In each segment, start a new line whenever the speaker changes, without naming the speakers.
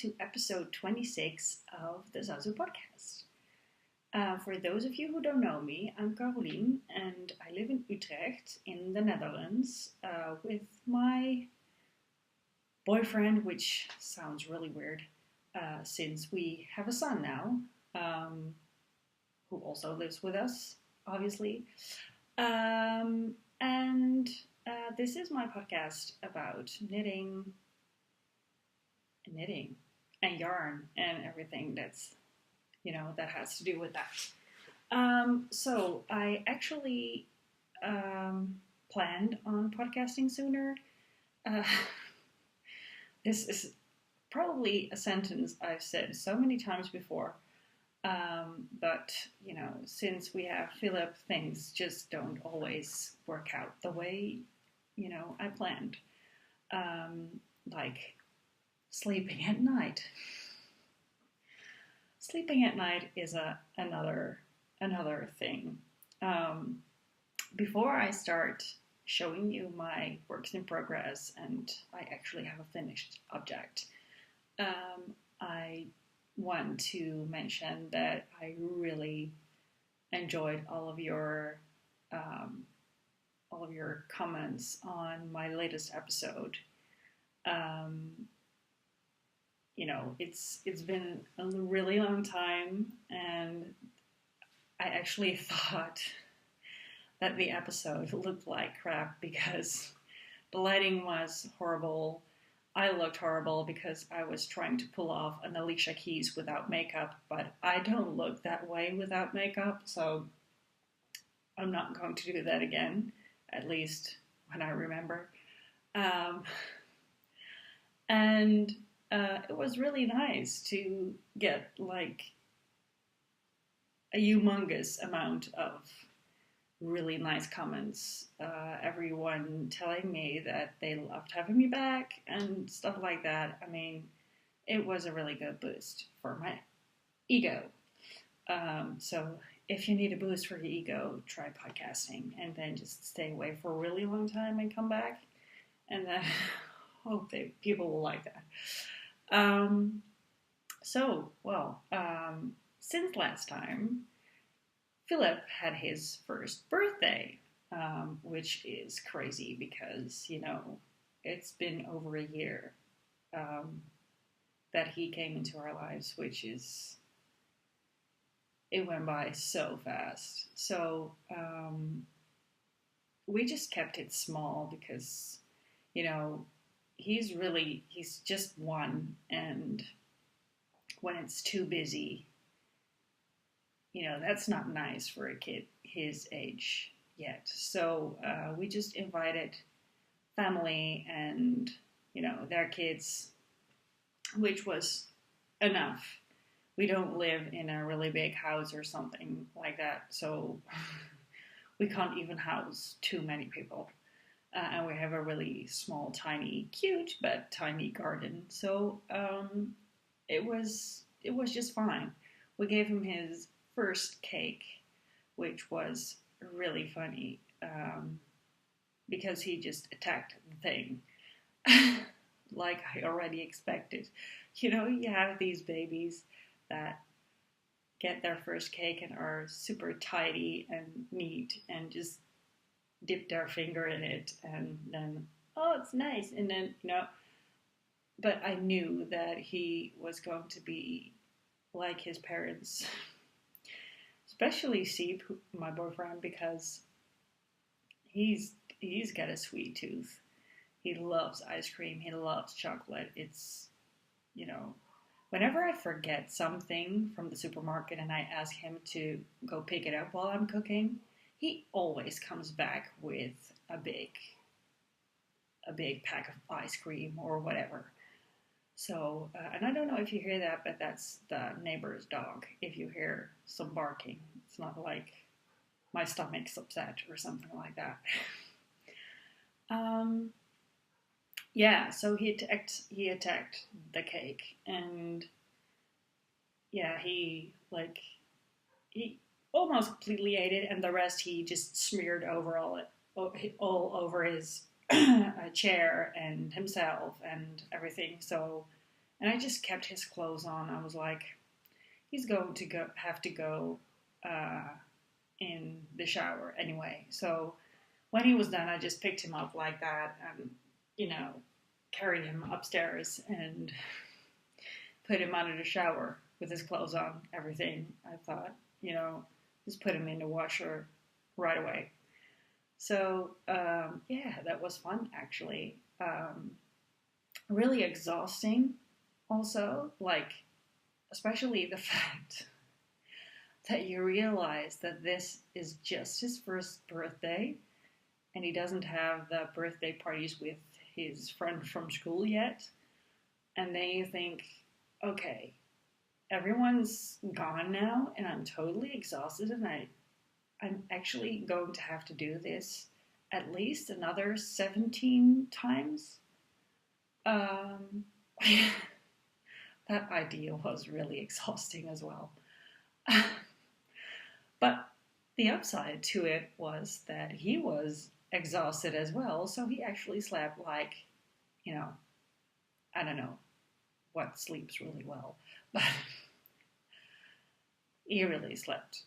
to episode 26 of the Zazu podcast. For those of you who don't know me, I'm Caroline and I live in Utrecht in the Netherlands with my boyfriend, which sounds really weird since we have a son now who also lives with us, obviously. And this is my podcast about knitting and yarn and everything that's, that has to do with that. So I actually planned on podcasting sooner. This is probably a sentence I've said so many times before. But, since we have Philip, things just don't always work out the way, I planned. Like sleeping at night. Sleeping at night is another thing. Before I start showing you my works in progress and I actually have a finished object, I want to mention that I really enjoyed all of your comments on my latest episode. It's been a really long time, and I actually thought that the episode looked like crap because the lighting was horrible. I looked horrible because I was trying to pull off an Alicia Keys without makeup, but I don't look that way without makeup, so I'm not going to do that again, at least when I remember. It was really nice to get like a humongous amount of really nice comments. Everyone telling me that they loved having me back and stuff like that. I mean, it was a really good boost for my ego. So if you need a boost for your ego, try podcasting and then just stay away for a really long time and come back. And then hope people will like that. Since last time, Philip had his first birthday, which is crazy because, it's been over a year that he came into our lives, it went by so fast. So we just kept it small because, he's just one, and when it's too busy, that's not nice for a kid his age yet. So we just invited family and, their kids, which was enough. We don't live in a really big house or something like that, so we can't even house too many people. And we have a really small, tiny, cute, but tiny garden. So it was just fine. We gave him his first cake, which was really funny because he just attacked the thing like I already expected. You have these babies that get their first cake and are super tidy and neat and just dip their finger in it and then, oh, it's nice. And then, but I knew that he was going to be like his parents, especially Seep, my boyfriend, because he's got a sweet tooth. He loves ice cream. He loves chocolate. It's, whenever I forget something from the supermarket and I ask him to go pick it up while I'm cooking, he always comes back with a big pack of ice cream or whatever. So, and I don't know if you hear that, but that's the neighbor's dog. If you hear some barking, it's not like my stomach's upset or something like that. So he attacked the cake, and he almost completely ate it, and the rest he just smeared all over his chair and himself and everything. So, And I just kept his clothes on. I was like, he's going to have to go in the shower anyway. So when he was done, I just picked him up like that and, carried him upstairs and put him under the shower with his clothes on, everything. I thought, just put him in the washer right away. So, that was fun, actually. Really exhausting, also, especially the fact that you realize that this is just his first birthday and he doesn't have the birthday parties with his friend from school yet. And then you think, okay, everyone's gone now and I'm totally exhausted and I'm actually going to have to do this at least another 17 times. That idea was really exhausting as well. But the upside to it was that he was exhausted as well, so he actually slept I don't know what sleeps really well, but he really slept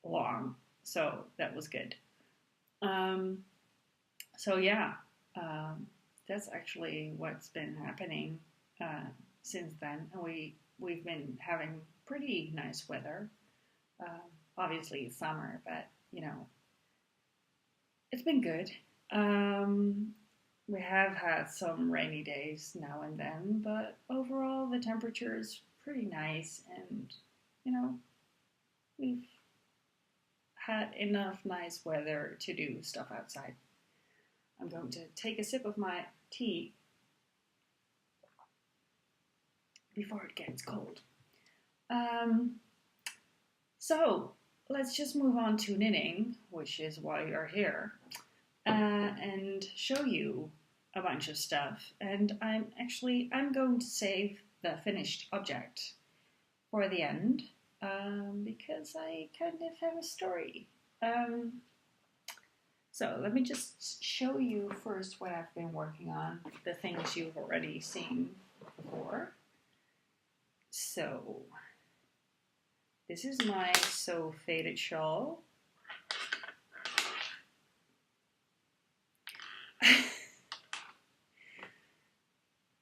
long, so that was good. So yeah, that's actually what's been happening since then, and we've been having pretty nice weather. Obviously, it's summer, but it's been good. We have had some rainy days now and then, but overall the temperature is pretty nice, and we've had enough nice weather to do stuff outside. I'm going to take a sip of my tea before it gets cold. So let's just move on to knitting, which is why you're here, and show you a bunch of stuff. And I'm going to save the finished object for the end, because I kind of have a story. So let me just show you first what I've been working on, the things you've already seen before. So this is my So Faded shawl.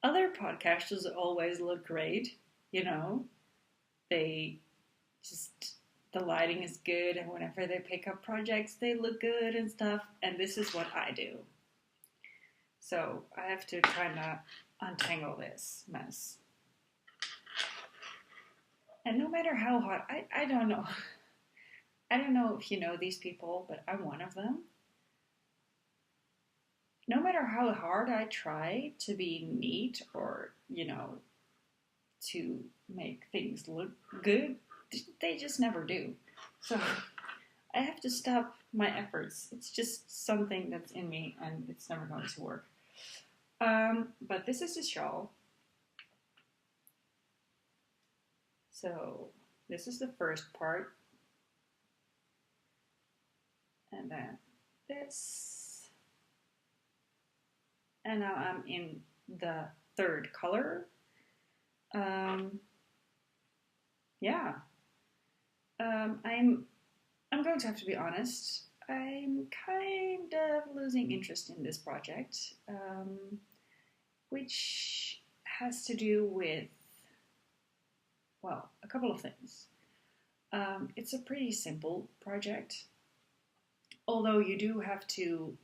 Other podcasters always look great, they just, the lighting is good, and whenever they pick up projects, they look good and stuff, and this is what I do. So I have to kind of untangle this mess. And no matter how hot, I don't know. I don't know if you know these people, but I'm one of them. No matter how hard I try to be neat or, to make things look good, they just never do. So I have to stop my efforts. It's just something that's in me and it's never going to work. But this is the shawl. So this is the first part. And then this. And now I'm in the third color. I'm going to have to be honest. I'm kind of losing interest in this project, which has to do with, a couple of things. It's a pretty simple project, although you do have to,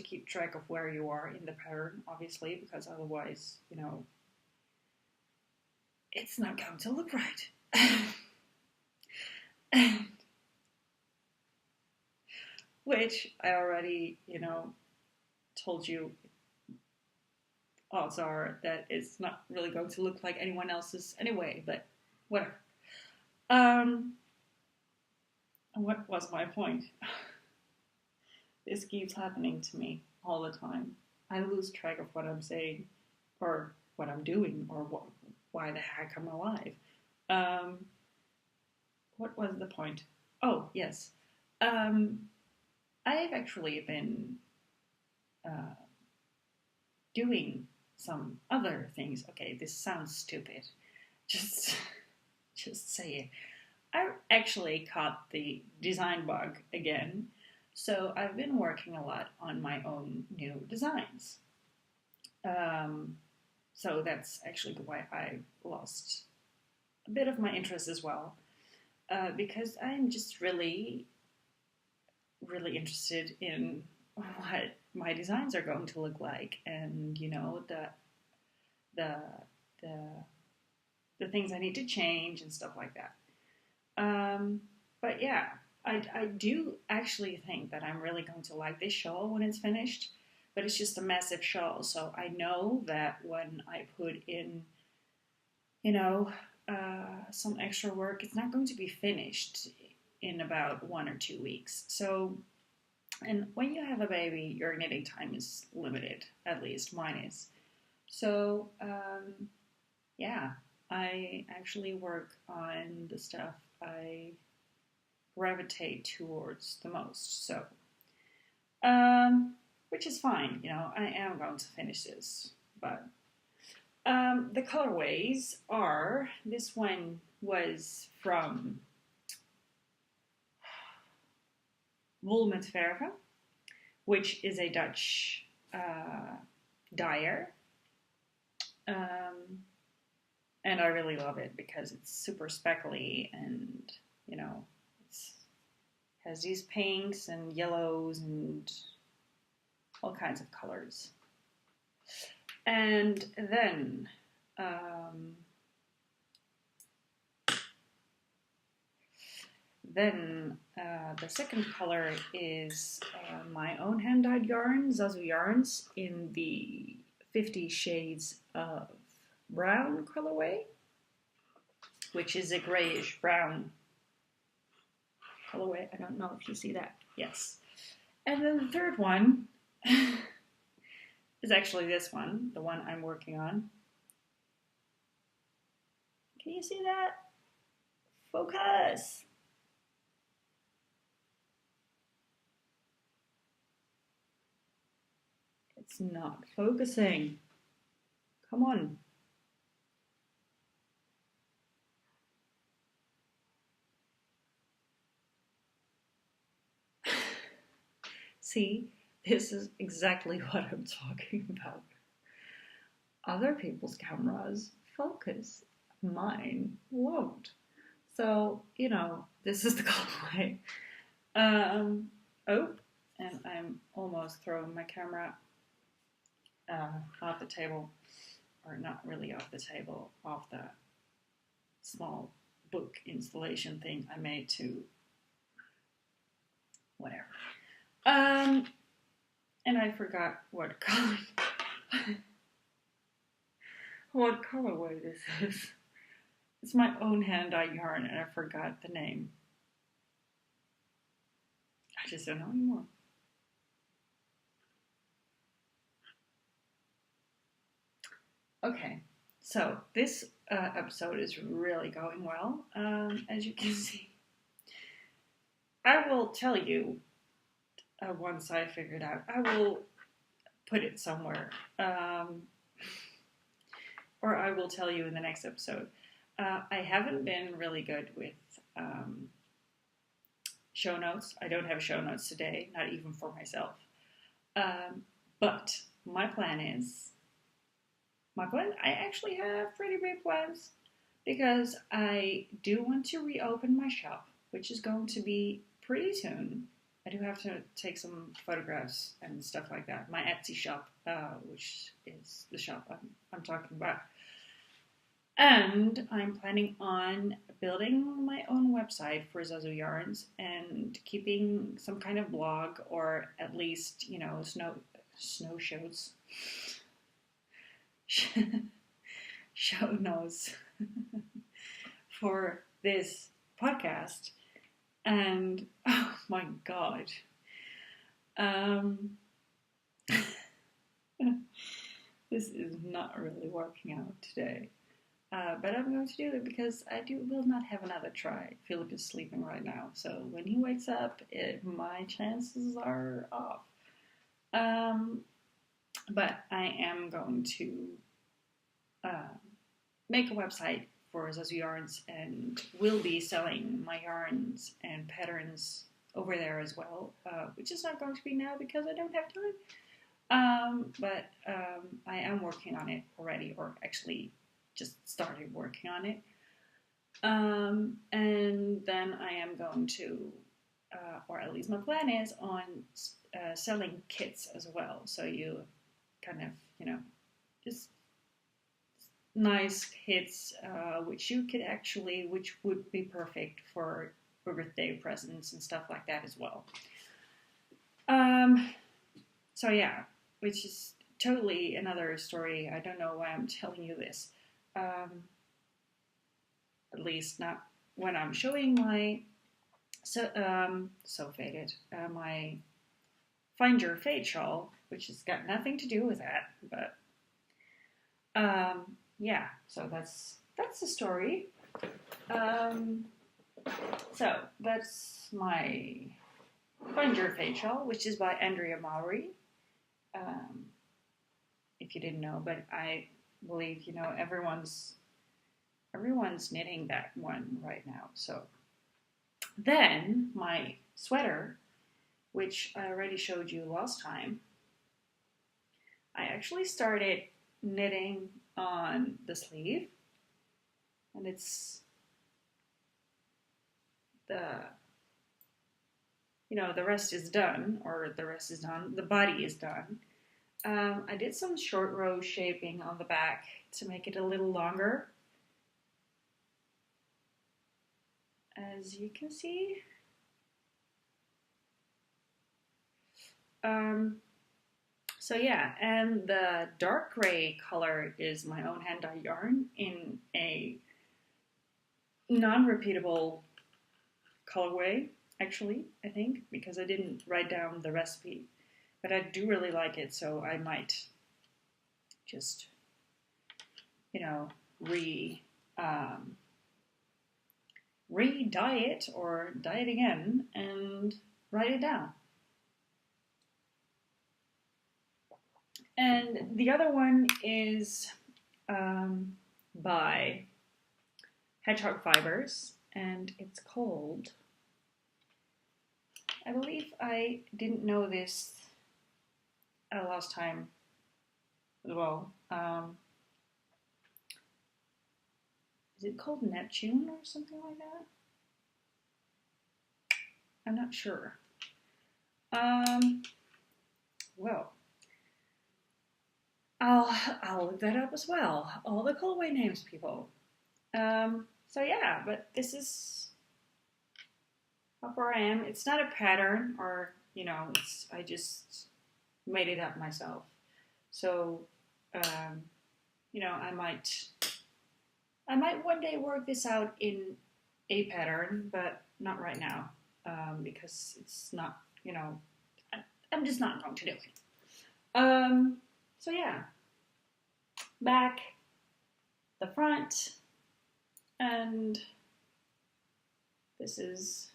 keep track of where you are in the pattern, obviously, because otherwise, it's not going to look right. Which I already, told you, odds are that it's not really going to look like anyone else's anyway, but whatever. What was my point? This keeps happening to me all the time. I lose track of what I'm saying, or what I'm doing, or why the heck I'm alive. What was the point? Oh, yes. I've actually been doing some other things. Okay, this sounds stupid. Just, just say it. I actually caught the design bug again, so I've been working a lot on my own new designs. Um, so that's actually why I lost a bit of my interest as well, because I'm just really, really interested in what my designs are going to look like, and the the the things I need to change and stuff like that. But yeah, I do actually think that I'm really going to like this shawl when it's finished, but it's just a massive shawl, so I know that when I put in, you know, some extra work, it's not going to be finished in about 1 or 2 weeks. So, and when you have a baby, your knitting time is limited, at least mine is. So, yeah, I actually work on the stuff I gravitate towards the most. So, which is fine, I am going to finish this. But the colorways are, this one was from Wool met Verve, which is a Dutch dyer. And I really love it because it's super speckly and, it has these pinks and yellows and all kinds of colors. And then the second color is my own hand-dyed yarn, Zazu Yarns, in the 50 Shades of Brown colorway, which is a grayish brown colorway. I don't know if you see that. Yes. And then the third one is actually this one, the one I'm working on. Can you see that? Focus! It's not focusing. Come on. See, this is exactly what I'm talking about. Other people's cameras focus, mine won't. So, this is the colorway. Oh, and I'm almost throwing my camera off the table, or not really off the table, off the small book installation thing I made to whatever. And I forgot what color, what colorway this is. It's my own hand-dyed yarn, and I forgot the name. I just don't know anymore. Okay, so this episode is really going well, as you can see. I will tell you once I figure it out. I will put it somewhere, or I will tell you in the next episode. I haven't been really good with show notes. I don't have show notes today, not even for myself. But my plan, I actually have pretty big plans, because I do want to reopen my shop, which is going to be pretty soon. I do have to take some photographs and stuff like that. My Etsy shop, which is the shop I'm talking about. And I'm planning on building my own website for Zazu Yarns and keeping some kind of blog, or at least, snow shows. Show notes for this podcast. And oh my god, this is not really working out today, but I'm going to do it because I will not have another try. Philip is sleeping right now, so when he wakes up, my chances are off. but I am going to uh, make a website for Zazu Yarns and will be selling my yarns and patterns over there as well, which is not going to be now because I don't have time. But I am working on it already, or actually just started working on it. And then I am going to, or at least my plan is on selling kits as well. So you kind of, just nice kits, which you could actually, which would be perfect for birthday presents and stuff like that as well. So yeah, which is totally another story. I don't know why I'm telling you this. At least not when I'm showing my so faded my Find Your Fate shawl, which has got nothing to do with that, but yeah. So that's the story. So that's my Find Your Fate shawl, which is by Andrea Mowry. If you didn't know, but I believe everyone's knitting that one right now. So then my sweater, which I already showed you last time, I actually started knitting on the sleeve, and it's the rest is done, or the rest is done. The body is done. I did some short row shaping on the back to make it a little longer, as you can see. So yeah, and the dark gray color is my own hand-dyed yarn in a non-repeatable colorway, actually, I think, because I didn't write down the recipe. But I do really like it, so I might just, re-dye it or dye it again and write it down. And the other one is by Hedgehog Fibers, and it's called, I believe I didn't know this last time as well. Is it called Neptune or something like that? I'm not sure. Well, I'll look that up as well. All the colorway names, people. So yeah, but this is how far I am. It's not a pattern, or I just made it up myself. So, I might one day work this out in a pattern, but not right now, because it's not, I'm just not going to do it. So yeah, back, the front, and this is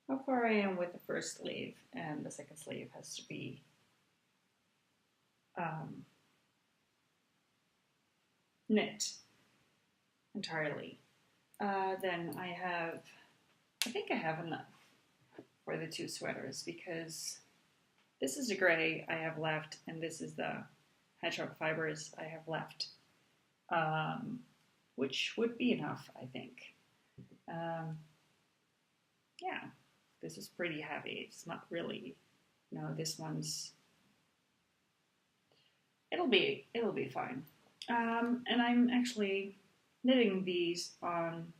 how far I am with the first sleeve, and the second sleeve has to be knit entirely. Then I think I have enough for the two sweaters, because this is the gray I have left, and this is the Hedgehog Fibers I have left, which would be enough, I think. Yeah, this is pretty heavy. It's not really, this one's, it'll be fine. And I'm actually knitting these on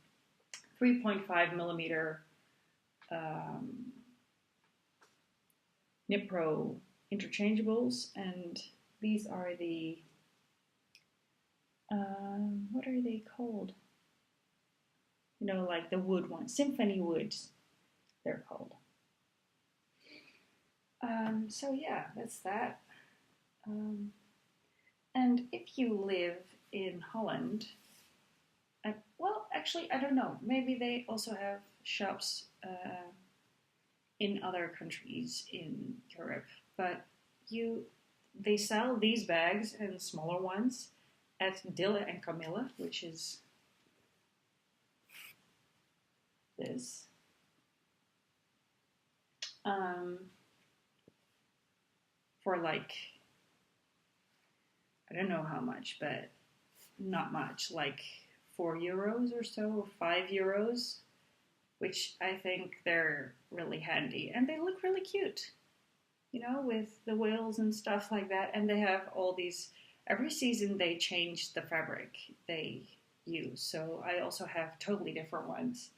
3.5 millimeter Knit Pro interchangeables, and these are the what are they called? Like the wood ones, Symphony Woods, they're called. So yeah, that's that. And if you live in Holland, well, actually, I don't know. Maybe they also have shops in other countries in Europe, but they sell these bags and smaller ones at Dille and Camilla, which is this. For like, I don't know how much, but not much, like €4 or so, or €5, which I think they're really handy. And they look really cute, you know, with the wheels and stuff like that. And they have all these, every season they change the fabric they use. So I also have totally different ones,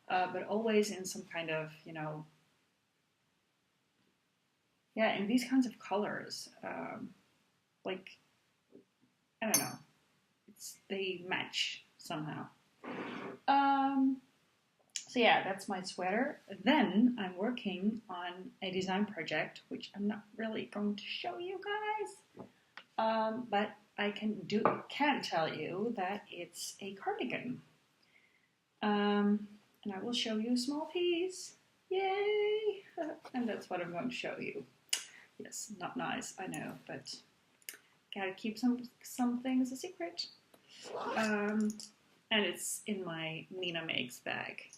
but always in some kind of, you know, yeah, in these kinds of colors. Like, I don't know, they match somehow. So yeah, that's my sweater. Then I'm working on a design project, which I'm not really going to show you guys. But I can tell you that it's a cardigan. And I will show you a small piece. Yay! And that's what I'm going to show you. Yes, not nice, I know, but gotta keep some things a secret. And it's in my Mina Makes bag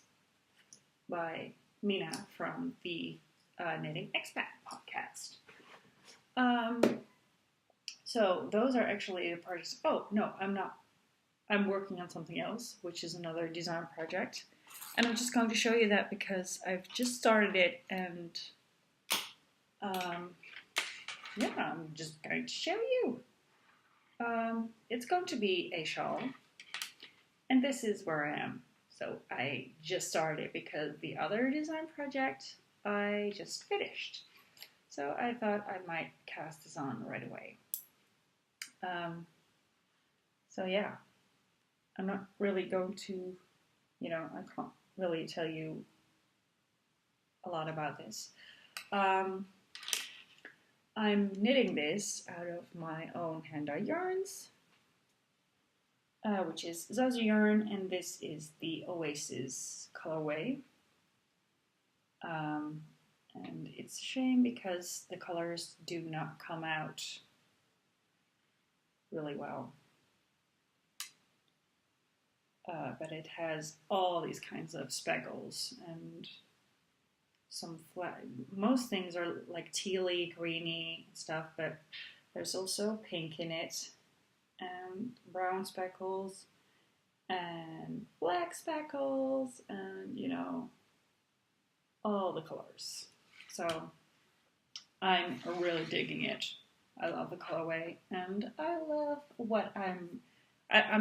by Mina from the Knitting Expat podcast. So those are actually the parts. Oh, no, I'm not. I'm working on something else, which is another design project. And I'm just going to show you that because I've just started it, and yeah, I'm just going to show you. It's going to be a shawl, and this is where I am. So I just started because the other design project I just finished. So I thought I might cast this on right away. So yeah, I'm not really going to, you know, I can't really tell you a lot about this. I'm knitting this out of my own hand-dyed yarns, which is Zazu yarn, and this is the Oasis colorway. And it's a shame because the colors do not come out really well. But it has all these kinds of speckles and some flat. Most things are like tealy, greeny stuff, but there's also pink in it, and brown speckles, and black speckles, and you know, all the colors. So I'm really digging it. I love the colorway, and I love what I'm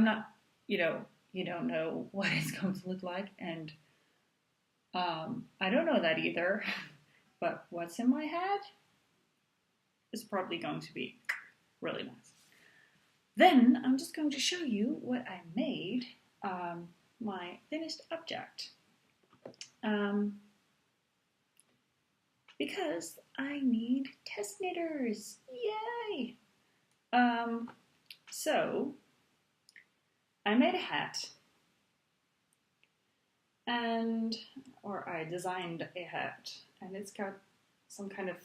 not, you know, you don't know what it's going to look like, and I don't know that either, but what's in my head is probably going to be really nice. Then I'm just going to show you what I made, my finished object. Because I need test knitters, yay! So I made a hat, or I designed a hat, and it's got some kind of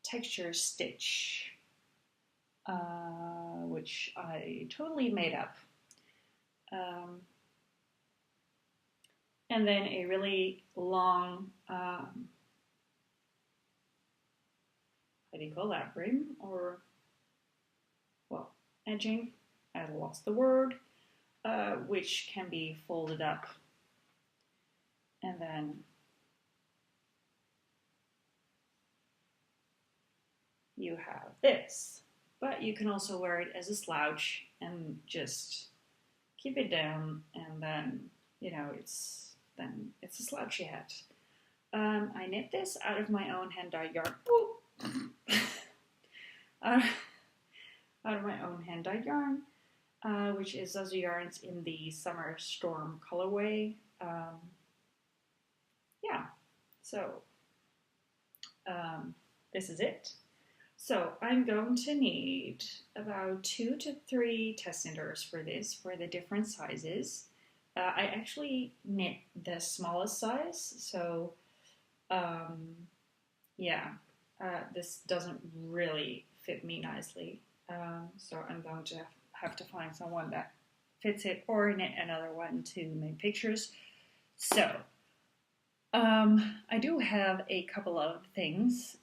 texture stitch, which I totally made up. And then a really long, how do you call that, brim, or, well, edging, I lost the word, which can be folded up. And then you have this, but you can also wear it as a slouch and just keep it down, and then, you know, it's a slouchy hat. I knit this out of my own hand-dyed yarn. Out of my own hand-dyed yarn, which is Zazu Yarns in the Summer Storm colorway. Yeah, so this is it. So I'm going to need about 2 to 3 test knitters for this, for the different sizes. I actually knit the smallest size, so yeah. this doesn't really fit me nicely. So I'm going to have to find someone that fits it or knit another one to make pictures. So I do have a couple of things.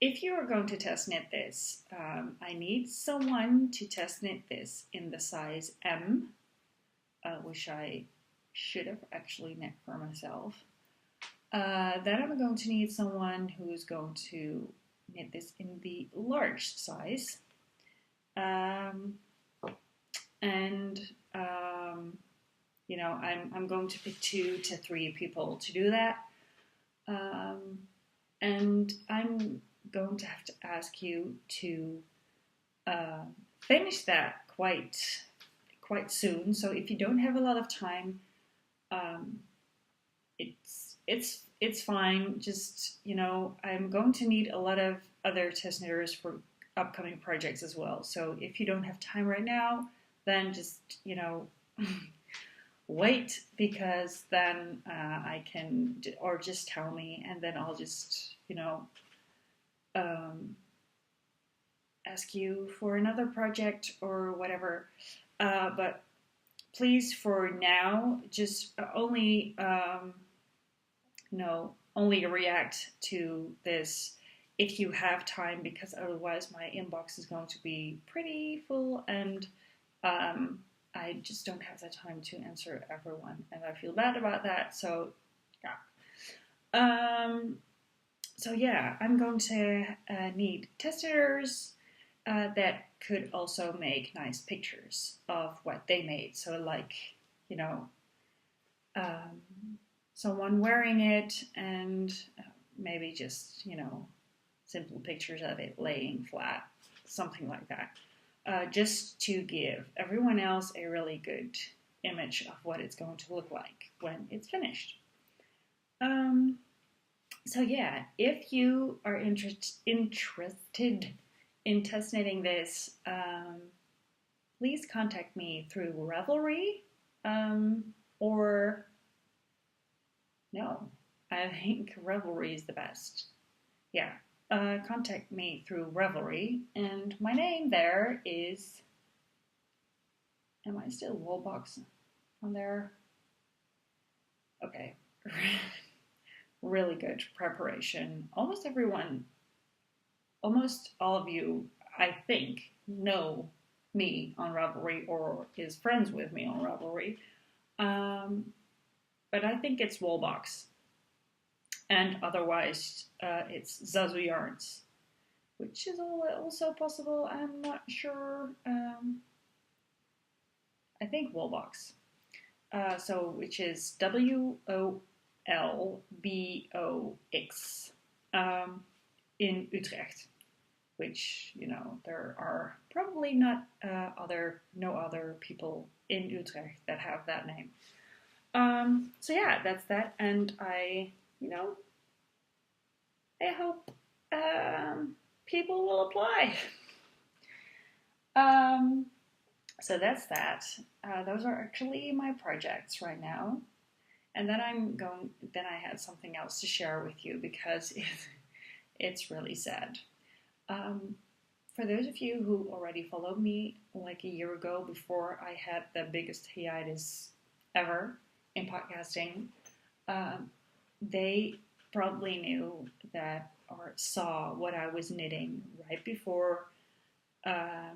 If you are going to test knit this, I need someone to test knit this in the size M, which I should have actually knit for myself. Then I'm going to need someone who's going to knit this in the large size. You know, I'm going to pick 2 to 3 people to do that. And I'm going to have to ask you to finish that quite soon. So if you don't have a lot of time, it's fine. Just, you know, I'm going to need a lot of other test knitters for upcoming projects as well. So if you don't have time right now, then just, you know, wait, because then I can, or just tell me, and then I'll just, you know, ask you for another project or whatever. But please, for now, just only only react to this if you have time, because otherwise my inbox is going to be pretty full, and I just don't have the time to answer everyone, and I feel bad about that. So yeah, I'm going to need test editors that could also make nice pictures of what they made. So like, you know, someone wearing it, and maybe just, you know, simple pictures of it laying flat, something like that. Just to give everyone else a really good image of what it's going to look like when it's finished. So yeah, if you are interested in test knitting this, please contact me through Ravelry, or no, I think Ravelry is the best. Yeah, contact me through Ravelry, and my name there is, am I still Woolbox on there? Okay. Really good preparation. Almost all of you, I think, know me on Ravelry or is friends with me on Ravelry. But I think it's Woolbox. And otherwise, it's Zazu Yarns, which is also possible. I'm not sure. I think Woolbox. So, which is WOLBOX in Utrecht. Which, you know, there are probably no other people in Utrecht that have that name. So yeah, that's that, and I hope people will apply. So that's that. Those are actually my projects right now, and then I had something else to share with you, because it's really sad. For those of you who already followed me like a year ago, before I had the biggest hiatus ever in podcasting, they probably knew that, or saw what I was knitting right before, I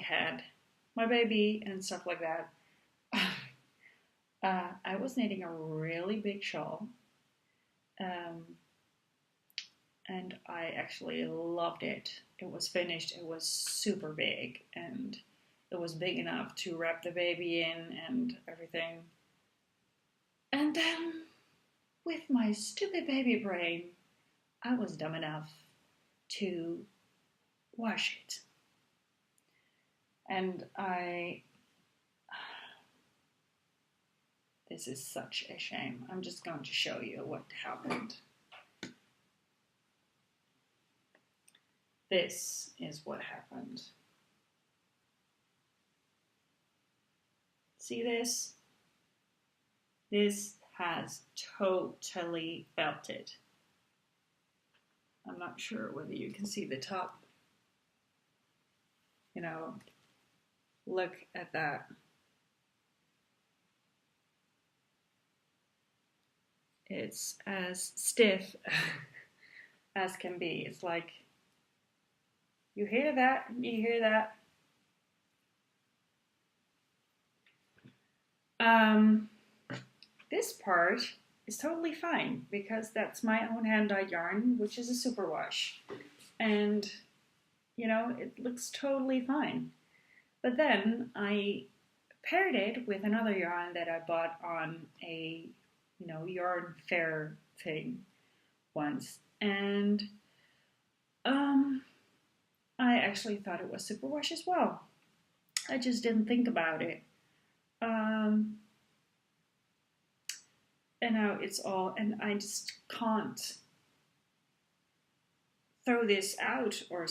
had my baby and stuff like that. I was knitting a really big shawl. And I actually loved it. It was finished, it was super big, and it was big enough to wrap the baby in and everything. And then, with my stupid baby brain, I was dumb enough to wash it. And this is such a shame. I'm just going to show you what happened. This is what happened. See this? This has totally felted. I'm not sure whether you can see the top. You know, look at that. It's as stiff as can be. It's like, you hear that? You hear that? This part is totally fine because that's my own hand-dyed yarn, which is a superwash. And, you know, it looks totally fine. But then I paired it with another yarn that I bought on a, you know, yarn fair thing once. And I actually thought it was superwash as well. I just didn't think about it. And now it's all, and I just can't throw this out, or,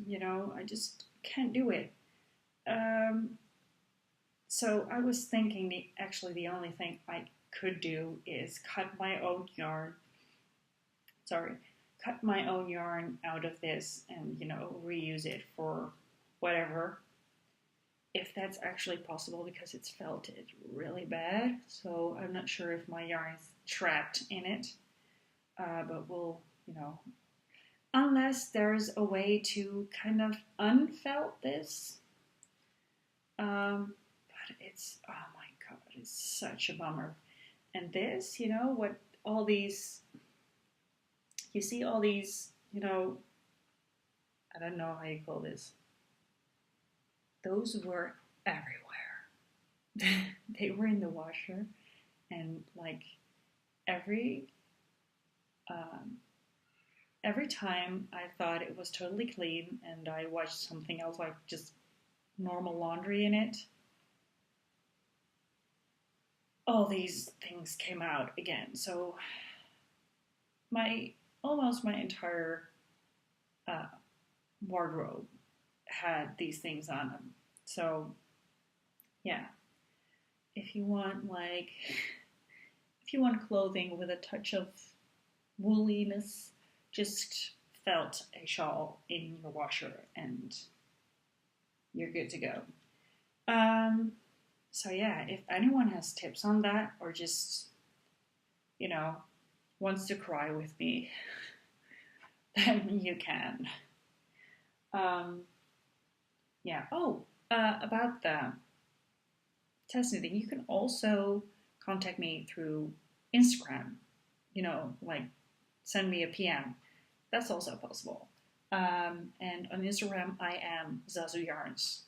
you know, I just can't do it. So I was thinking actually the only thing I could do is cut my own yarn out of this and, you know, reuse it for whatever. If that's actually possible, because it's felted really bad, so I'm not sure if my yarn is trapped in it, but we'll, you know, unless there's a way to kind of unfelt this, but it's, oh my god, it's such a bummer. And this, you know, what all these, you see all these, you know, I don't know how you call this, those were everywhere. They were in the washer, and like every time I thought it was totally clean and I watched something else like just normal laundry in it, all these things came out again. So almost my entire wardrobe had these things on them. So yeah, if you want clothing with a touch of wooliness, just felt a shawl in your washer and you're good to go. So yeah, if anyone has tips on that, or just, you know, wants to cry with me, then you can. Yeah. Oh, about the test knitting, you can also contact me through Instagram. You know, like send me a PM. That's also possible. And on Instagram, I am Zazu Yarns.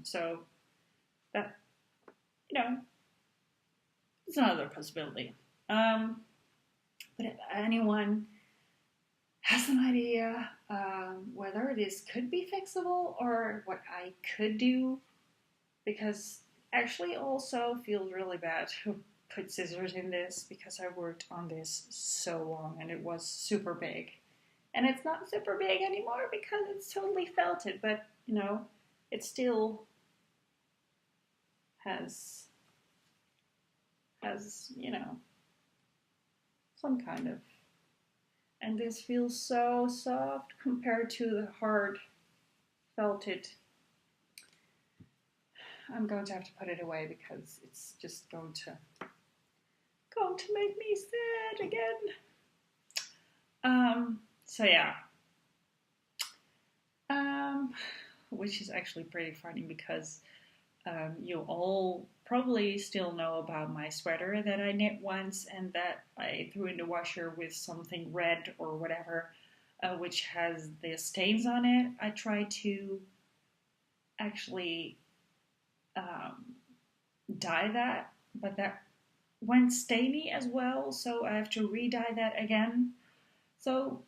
So that, you know, it's another possibility. But if anyone has an idea whether this could be fixable or what I could do, because actually also feels really bad to put scissors in this because I worked on this so long and it was super big. And it's not super big anymore because it's totally felted, but, you know, it still has, you know, some kind of, and this feels so soft compared to the hard felted. I'm going to have to put it away because it's just going to make me sad again. So yeah. Which is actually pretty funny because you all probably still know about my sweater that I knit once and that I threw in the washer with something red or whatever, which has the stains on it. I tried to actually dye that, but that went stainy as well, so I have to re-dye that again. So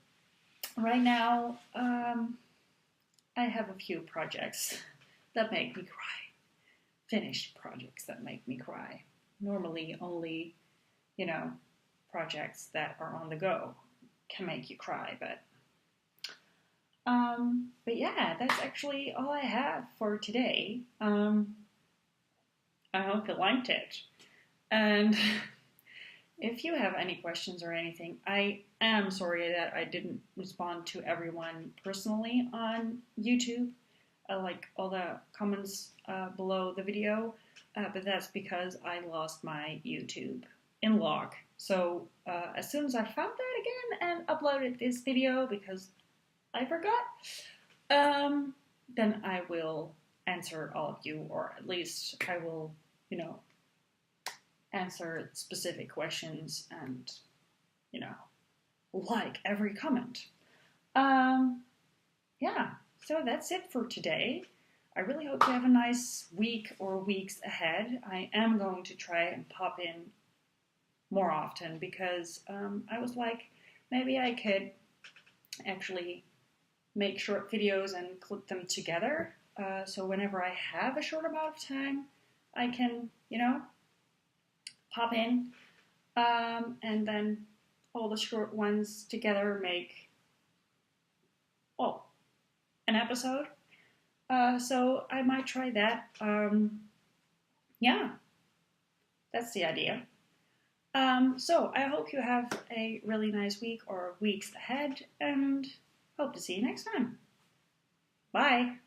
right now, I have a few projects that make me cry. Finished projects that make me cry. Normally only, you know, projects that are on the go can make you cry, but yeah, that's actually all I have for today. I hope you liked it. And if you have any questions or anything, I am sorry that I didn't respond to everyone personally on YouTube, like all the comments below the video, but that's because I lost my YouTube in log. So as soon as I found that again and uploaded this video because I forgot, then I will answer all of you, or at least I will, answer specific questions and, like every comment. Yeah, so that's it for today. I really hope you have a nice week or weeks ahead. I am going to try and pop in more often because I was like, maybe I could actually make short videos and clip them together. So whenever I have a short amount of time, I can, pop in and then all the short ones together make, an episode. So I might try that. Yeah, that's the idea. So I hope you have a really nice week or weeks ahead, and hope to see you next time. Bye.